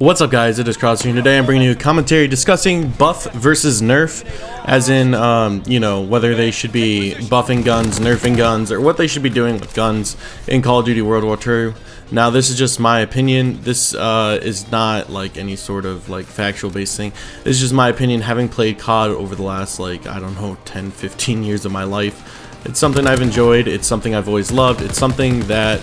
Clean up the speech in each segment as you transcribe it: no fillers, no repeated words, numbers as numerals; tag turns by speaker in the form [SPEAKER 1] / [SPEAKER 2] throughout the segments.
[SPEAKER 1] What's up, guys? It is Cross here. Today I'm bringing you a commentary discussing buff versus nerf, as in, whether they should be buffing guns, nerfing guns, or what they should be doing with guns in Call of Duty World War II. Now, this is just my opinion. This is not like any sort of like factual based thing. This is just my opinion, having played COD over the last 10, 15 years of my life. It's something I've enjoyed. It's something I've always loved. It's something that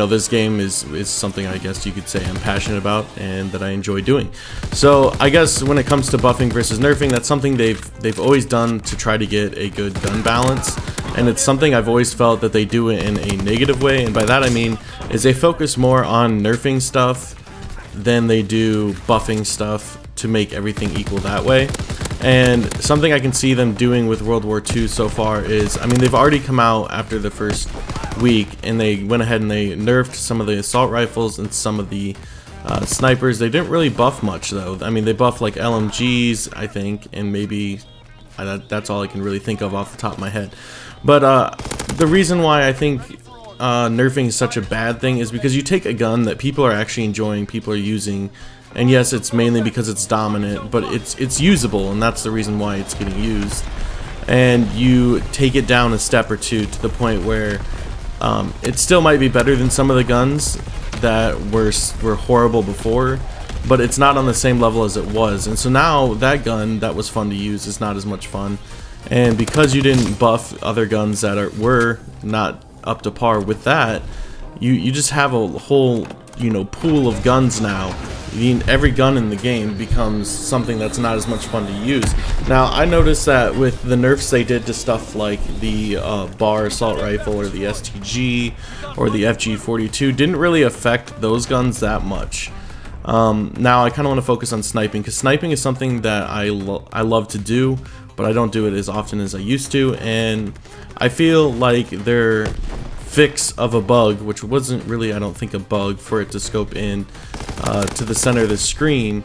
[SPEAKER 1] this game is something I guess you could say I'm passionate about and that I enjoy doing. So I guess when it comes to buffing versus nerfing, that's something they've always done to try to get a good gun balance, and it's something I've always felt that they do it in a negative way. And by that I mean is they focus more on nerfing stuff than they do buffing stuff to make everything equal that way. And something I can see them doing with World War II so far is, I mean, they've already come out after the first week and they went ahead and they nerfed some of the assault rifles and some of the snipers. They didn't really buff much though. I mean, they buffed like LMGs, I think, and maybe that's all I can really think of off the top of my head. But the reason why I think nerfing is such a bad thing is because you take a gun that people are actually enjoying, people are using, and yes, it's mainly because it's dominant, but it's usable, and that's the reason why it's getting used. And you take it down a step or two to the point where it still might be better than some of the guns that were horrible before, but it's not on the same level as it was. And so now that gun that was fun to use is not as much fun. And because you didn't buff other guns that were not up to par with that, you just have a whole pool of guns now. Every gun in the game becomes something that's not as much fun to use. Now, I noticed that with the nerfs they did to stuff like the BAR assault rifle or the STG or the FG42 didn't really affect those guns that much. Now, I kind of want to focus on sniping, because sniping is something that I love to do, but I don't do it as often as I used to, and I feel like their fix of a bug, which wasn't really, I don't think, a bug for it to scope in to the center of the screen,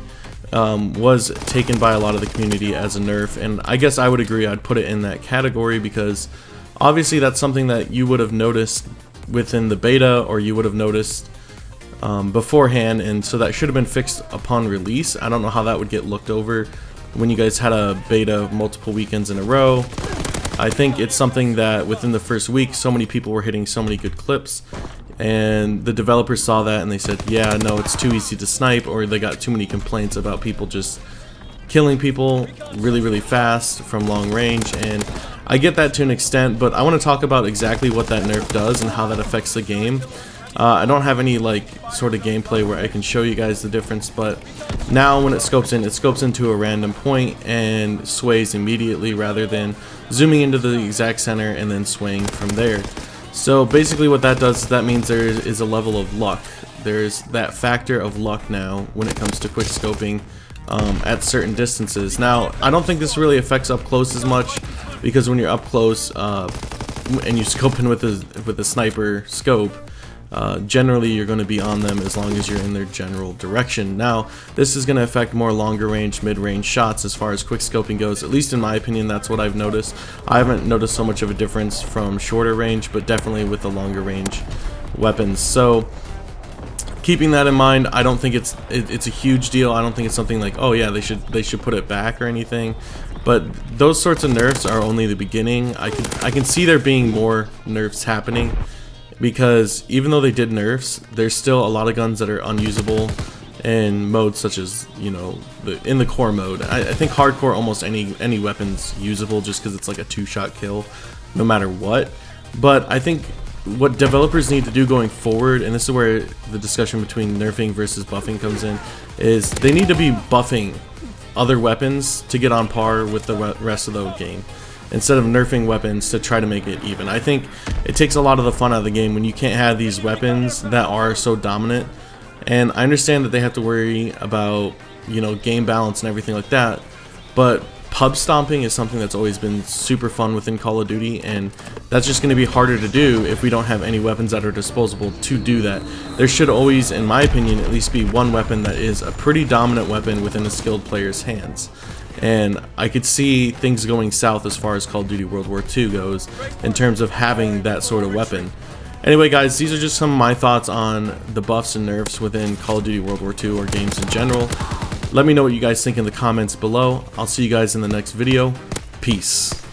[SPEAKER 1] was taken by a lot of the community as a nerf. And I guess I would agree, I'd put it in that category, because obviously that's something that you would have noticed within the beta, or you would have noticed beforehand, and so that should have been fixed upon release. I don't know how that would get looked over when you guys had a beta multiple weekends in a row. I think it's something that within the first week, so many people were hitting so many good clips, and the developers saw that and they said, yeah, no, it's too easy to snipe, or they got too many complaints about people just killing people really fast from long range. And I get that to an extent, but I want to talk about exactly what that nerf does and how that affects the game. I don't have any sort of gameplay where I can show you guys the difference, but now when it scopes into a random point and sways immediately rather than zooming into the exact center and then swaying from there. So basically what that does is that means there is a level of luck. There's that factor of luck now when it comes to quick scoping at certain distances. Now, I don't think this really affects up close as much, because when you're up close and you scope in with a sniper scope, generally you're going to be on them as long as you're in their general direction. Now, this is going to affect more longer range, mid-range shots as far as quick scoping goes. At least in my opinion, that's what I've noticed. I haven't noticed so much of a difference from shorter range, but definitely with the longer range weapons. So keeping that in mind, I don't think it's a huge deal. I don't think it's something like, oh yeah, they should put it back or anything. But those sorts of nerfs are only the beginning. I can see there being more nerfs happening, because even though they did nerfs, there's still a lot of guns that are unusable in modes such as, in the core mode. I think hardcore, almost any weapon's usable just because it's like a two-shot kill no matter what. But I think what developers need to do going forward, and this is where the discussion between nerfing versus buffing comes in, is they need to be buffing other weapons to get on par with the rest of the game, instead of nerfing weapons to try to make it even. I think it takes a lot of the fun out of the game when you can't have these weapons that are so dominant. And I understand that they have to worry about, game balance and everything like that, but pub stomping is something that's always been super fun within Call of Duty, and that's just going to be harder to do if we don't have any weapons that are disposable to do that. There should always, in my opinion, at least be one weapon that is a pretty dominant weapon within a skilled player's hands. And I could see things going south as far as Call of Duty World War II goes in terms of having that sort of weapon. Anyway, guys, these are just some of my thoughts on the buffs and nerfs within Call of Duty World War II or games in general. Let me know what you guys think in the comments below. I'll see you guys in the next video. Peace.